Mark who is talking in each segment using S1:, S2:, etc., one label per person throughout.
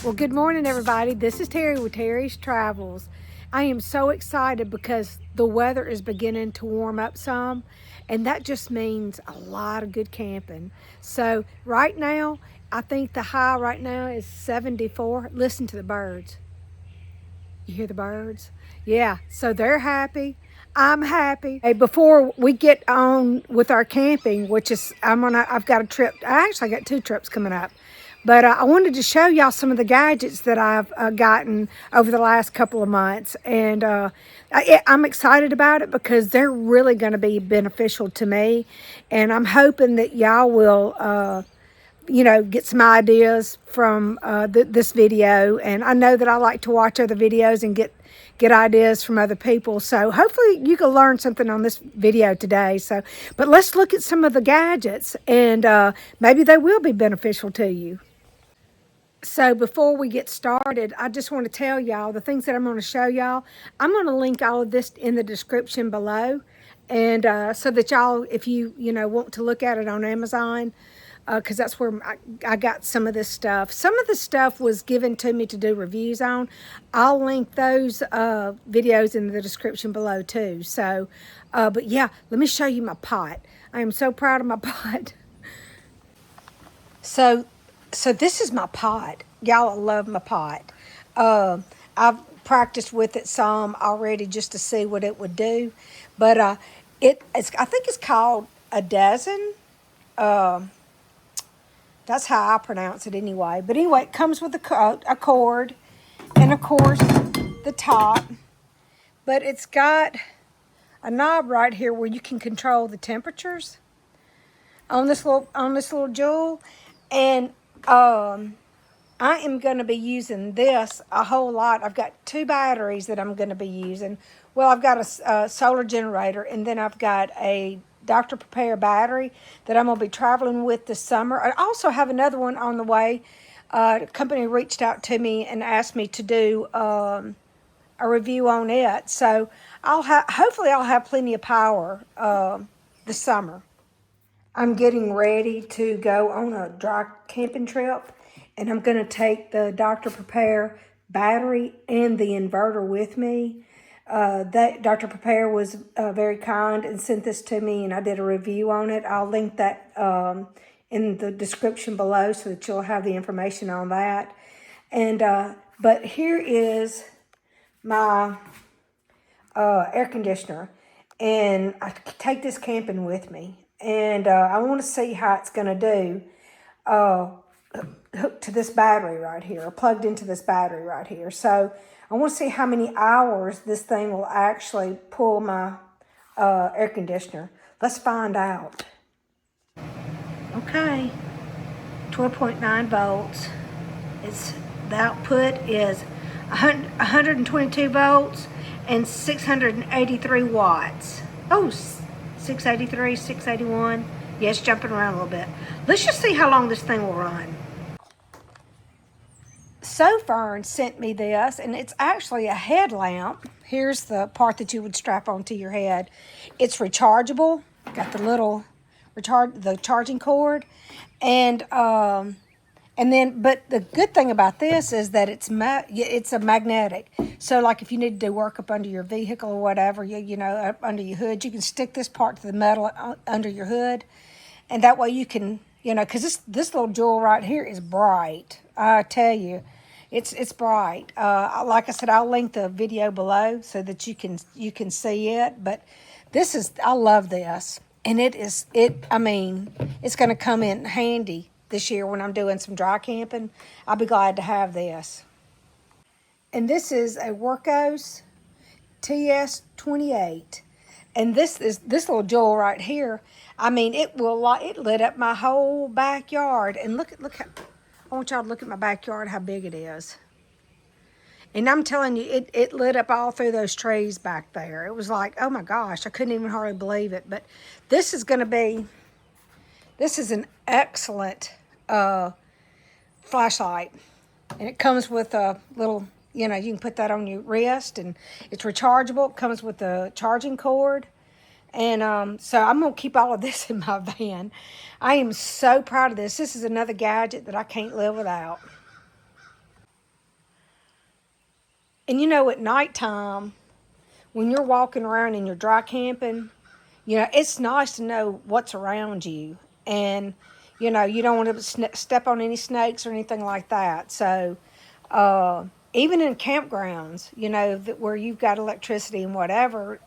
S1: Well, good morning, everybody. This is Terry with Terry's Travels. I am so excited because the weather is beginning to warm up some, and that just means a lot of good camping. So right now, I think the high right now is 74. Listen to the birds. You hear the birds? Yeah, so they're happy. I'm happy. Hey, before we get on with our camping, which is I've got a trip. I actually got 2 trips coming up, but I wanted to show y'all some of the gadgets that I've gotten over the last couple of months, and I'm excited about it because they're really going to be beneficial to me, and I'm hoping that y'all will. Get some ideas from this video. And I know that I like to watch other videos and get ideas from other people. So hopefully you can learn something on this video today. But let's look at some of the gadgets, and maybe they will be beneficial to you. So before we get started, I just want to tell y'all the things that I'm going to show y'all. I'm going to link all of this in the description below, and so that y'all, if you want to look at it on Amazon, because that's where I got some of this stuff. Some of the stuff was given to me to do reviews on. I'll link those videos in the description below too. So, but yeah, let me show you my pot. I am so proud of my pot. So this is my pot. Y'all love my pot. I've practiced with it some already just to see what it would do. But I think it's called a dozen. That's how I pronounce it anyway. But anyway, it comes with a cord and, of course, the top. But it's got a knob right here where you can control the temperatures on this little jewel. And I am going to be using this a whole lot. I've got 2 batteries that I'm going to be using. Well, I've got a solar generator, and then I've got a Dr. Prepare battery that I'm going to be traveling with this summer. I also have another one on the way. The company reached out to me and asked me to do a review on it. So hopefully I'll have plenty of power this summer. I'm getting ready to go on a dry camping trip, and I'm going to take the Dr. Prepare battery and the inverter with me. That Dr. Prepare was very kind and sent this to me, and I did a review on it. I'll link that in the description below so that you'll have the information on that. And but here is my air conditioner, and I take this camping with me, and I want to see how it's going to do hooked to this battery right here, or plugged into this battery right here. So I want to see how many hours this thing will actually pull my air conditioner. Let's find out. Okay, 12.9 volts. The output is 122 volts and 683 watts. Oh, 683, 681. Yes, jumping around a little bit. Let's just see how long this thing will run. Sofirn sent me this, and it's actually a headlamp. Here's the part that you would strap onto your head. It's rechargeable. Got the little the charging cord, and then, but the good thing about this is that it's a magnetic. So, like if you need to do work up under your vehicle or whatever, up under your hood, you can stick this part to the metal under your hood, and that way you can, because this little jewel right here is bright. I tell you, it's bright. Like I said, I'll link the video below so that you can see it. But I love this, and I mean, it's going to come in handy this year when I'm doing some dry camping. I'll be glad to have this. And this is a Wurkkos TS28. And this little jewel right here. I mean, it lit up my whole backyard. And look how, I want y'all to look at my backyard, how big it is. And I'm telling you, it lit up all through those trees back there. It was like, oh my gosh, I couldn't even hardly believe it. But this is an excellent flashlight, and it comes with a little, you can put that on your wrist, and it's rechargeable. It comes with a charging cord, and so I'm gonna keep all of this in my van. I am so proud of this. This is another gadget that I can't live without. And you know, at nighttime, when you're walking around and you're dry camping, you know, it's nice to know what's around you. And, you know, you don't want to step on any snakes or anything like that. So, even in campgrounds, you know, where you've got electricity and whatever,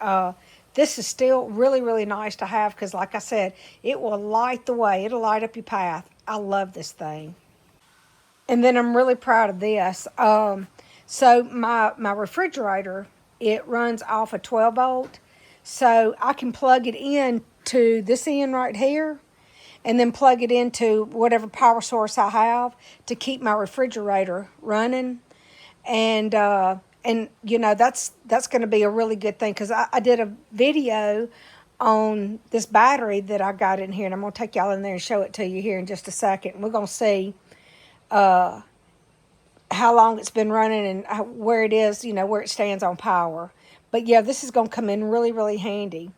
S1: this is still really, really nice to have because, like I said, it will light the way. It'll light up your path. I love this thing. And then I'm really proud of this. So my refrigerator, it runs off a 12 volt. So I can plug it in to this end right here and then plug it into whatever power source I have to keep my refrigerator running. And you know, that's going to be a really good thing because I did a video on this battery that I got in here, and I'm going to take y'all in there and show it to you here in just a second. We're going to see how long it's been running and where it is, you know, where it stands on power. But yeah, this is going to come in really, really handy,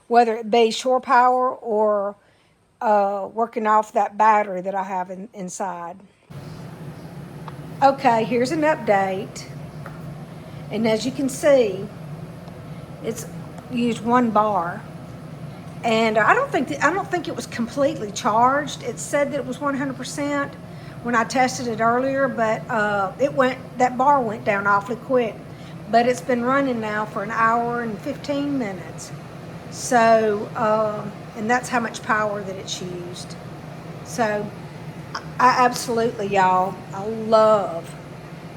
S1: whether it be shore power or working off that battery that I have inside. Okay, here's an update. And as you can see, it's used 1 bar. And I don't think it was completely charged. It said that it was 100% when I tested it earlier, but that bar went down awfully quick. But it's been running now for an hour and 15 minutes. So, and that's how much power that it's used. So, I absolutely, y'all, I love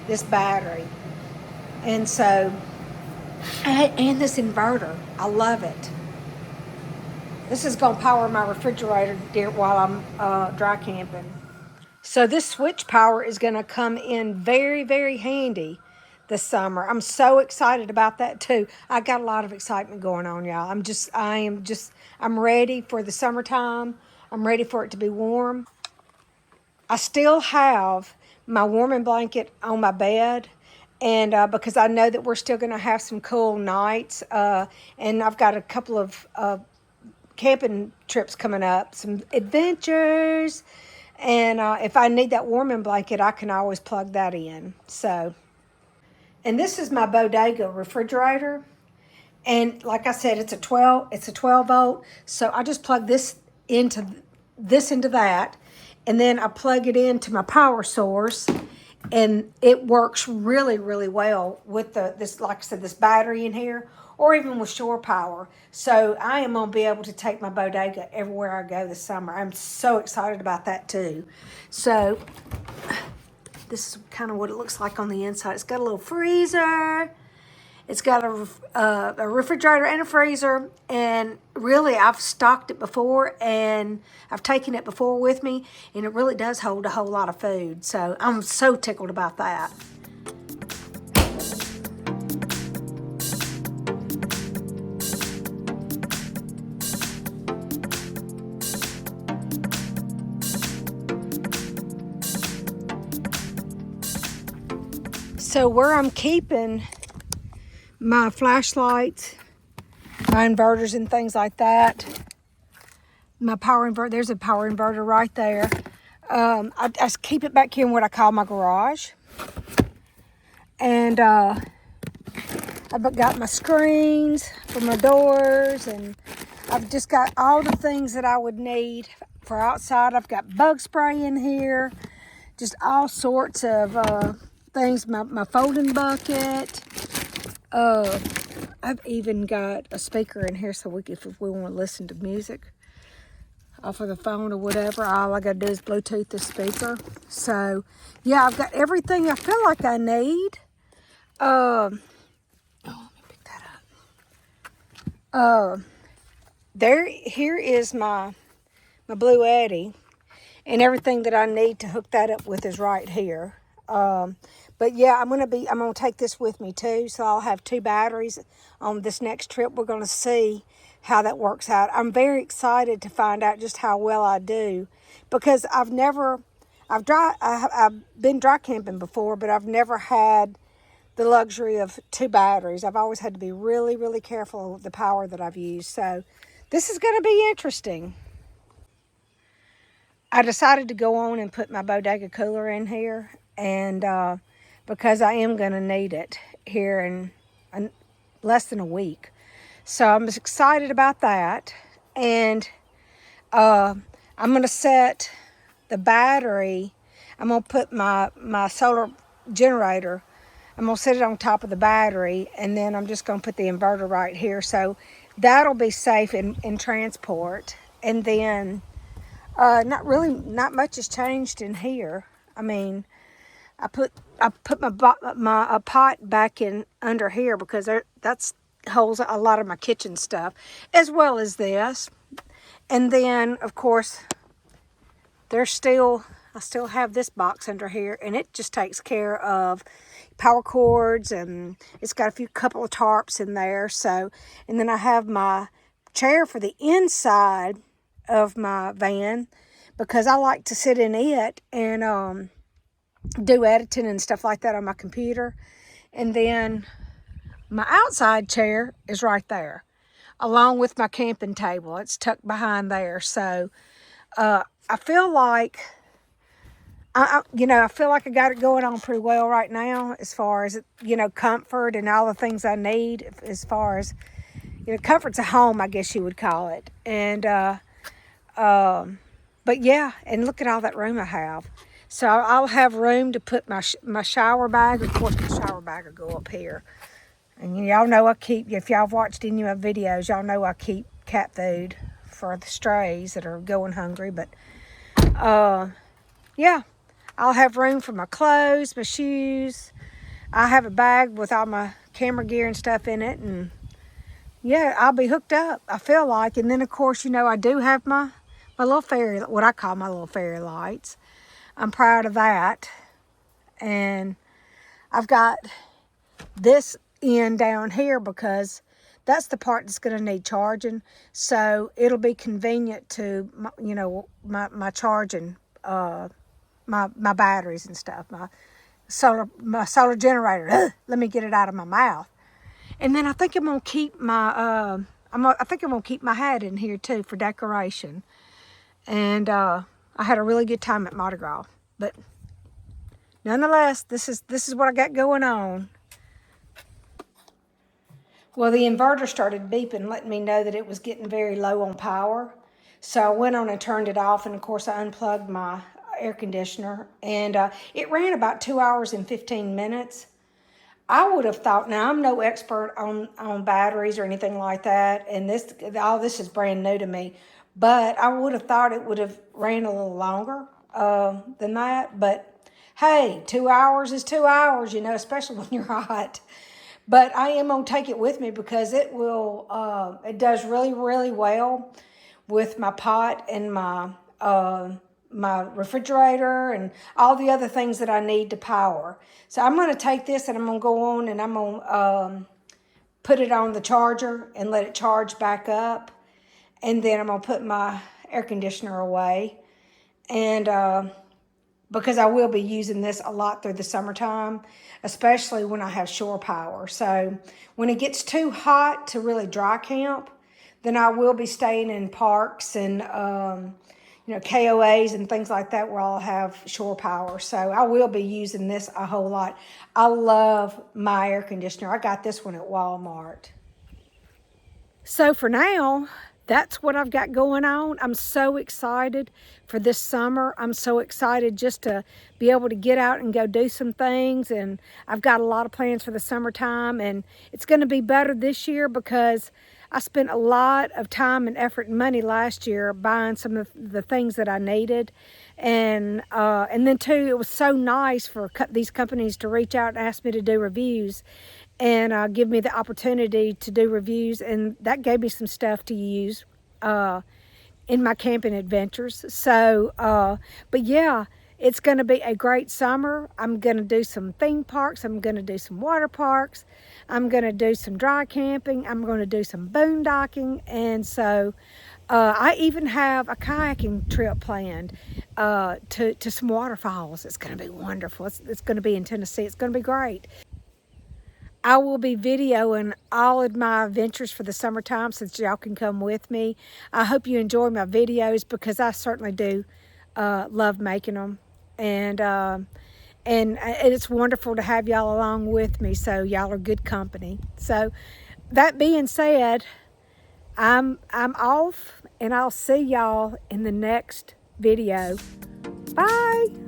S1: this battery. And so, and this inverter, I love it. This is going to power my refrigerator while I'm dry camping. So this switch power is going to come in very, very handy this summer. I'm so excited about that too. I got a lot of excitement going on, y'all. I'm ready for the summertime. I'm ready for it to be warm. I still have my warming blanket on my bed, and because I know that we're still going to have some cool nights, and I've got a couple of camping trips coming up, some adventures, and if I need that warming blanket, I can always plug that in. So, and this is my Bodega refrigerator, and like I said, it's a 12 volt. So I just plug into that, and then I plug it into my power source, and it works really, really well with this, like I said, this battery in here, or even with shore power. So I am going to be able to take my Bodega everywhere I go this summer. I'm so excited about that too. So this is kind of what it looks like on the inside. It's got a little freezer. It's got a refrigerator and a freezer, and really I've stocked it before and I've taken it before with me, and it really does hold a whole lot of food. So I'm so tickled about that. So where I'm keeping my flashlights, my inverters and things like that, my power inverter, there's a power inverter right there. I keep it back here in what I call my garage. And I've got my screens for my doors, and I've just got all the things that I would need for outside. I've got bug spray in here, just all sorts of things, my folding bucket. I've even got a speaker in here so if we want to listen to music off of the phone or whatever, all I got to do is Bluetooth the speaker. So, yeah, I've got everything I feel like I need. Let me pick that up. Here is my Blue Eddy, and everything that I need to hook that up with is right here. But yeah, I'm gonna take this with me too, so I'll have 2 batteries on this next trip. We're gonna see how that works out. I'm very excited to find out just how well I do, because I've been dry camping before, but I've never had the luxury of 2 batteries. I've always had to be really, really careful with the power that I've used. So this is going to be interesting. I decided to go on and put my Bodega cooler in here, and because I am going to need it here in less than a week. So I'm excited about that. And I'm going to set the battery. I'm going to put my solar generator, I'm going to set it on top of the battery, and then I'm just going to put the inverter right here. So that'll be safe in transport. And then not much has changed in here. I mean, I put my pot back in under here because that's holds a lot of my kitchen stuff, as well as this. And then of course I still have this box under here, and it just takes care of power cords, and it's got a couple of tarps in there. So, and then I have my chair for the inside of my van because I like to sit in it and do editing and stuff like that on my computer. And then my outside chair is right there, along with my camping table. It's tucked behind there. So I feel like I feel like I got it going on pretty well right now, as far as comfort and all the things I need. As far as comfort's a home, I guess you would call it. And but yeah, and look at all that room I have. So I'll have room to put my shower bag. Of course, my shower bag will go up here. And y'all know if y'all have watched any of my videos, y'all know I keep cat food for the strays that are going hungry. But yeah, I'll have room for my clothes, my shoes. I have a bag with all my camera gear and stuff in it. And yeah, I'll be hooked up, I feel like. And then, of course, I do have my little what I call my little fairy lights. I'm proud of that. And I've got this end down here because that's the part that's going to need charging. So it'll be convenient to, my charging, my batteries and stuff, my solar generator. Let me get it out of my mouth. And then I think I'm going to keep my hat in here too for decoration. And I had a really good time at Mardi Gras. But nonetheless, this is what I got going on. Well, the inverter started beeping, letting me know that it was getting very low on power. So I went on and turned it off, and of course I unplugged my air conditioner, and it ran about 2 hours and 15 minutes. I would have thought, now I'm no expert on batteries or anything like that, and all this is brand new to me, but I would have thought it would have ran a little longer than that. But hey, 2 hours is 2 hours, especially when you're hot. But I am going to take it with me because it does really, really well with my pot and my refrigerator and all the other things that I need to power. So I'm going to take this and I'm going to go on and I'm going to put it on the charger and let it charge back up. And then I'm going to put my air conditioner away. And because I will be using this a lot through the summertime, especially when I have shore power. So when it gets too hot to really dry camp, then I will be staying in parks and KOAs and things like that where I'll have shore power. So I will be using this a whole lot. I love my air conditioner. I got this one at Walmart. So for now, that's what I've got going on. I'm so excited for this summer. I'm so excited just to be able to get out and go do some things. And I've got a lot of plans for the summertime. And it's going to be better this year because I spent a lot of time and effort and money last year buying some of the things that I needed. And then too, it was so nice for these companies to reach out and ask me to do reviews and give me the opportunity to do reviews. And that gave me some stuff to use in my camping adventures. So, but yeah, it's going to be a great summer. I'm going to do some theme parks. I'm going to do some water parks. I'm going to do some dry camping. I'm going to do some boondocking. And so I even have a kayaking trip planned to some waterfalls. It's going to be wonderful. It's going to be in Tennessee. It's going to be great. I will be videoing all of my adventures for the summertime since y'all can come with me. I hope you enjoy my videos because I certainly do love making them. And and it's wonderful to have y'all along with me. So y'all are good company. So that being said, I'm off, and I'll see y'all in the next video. Bye.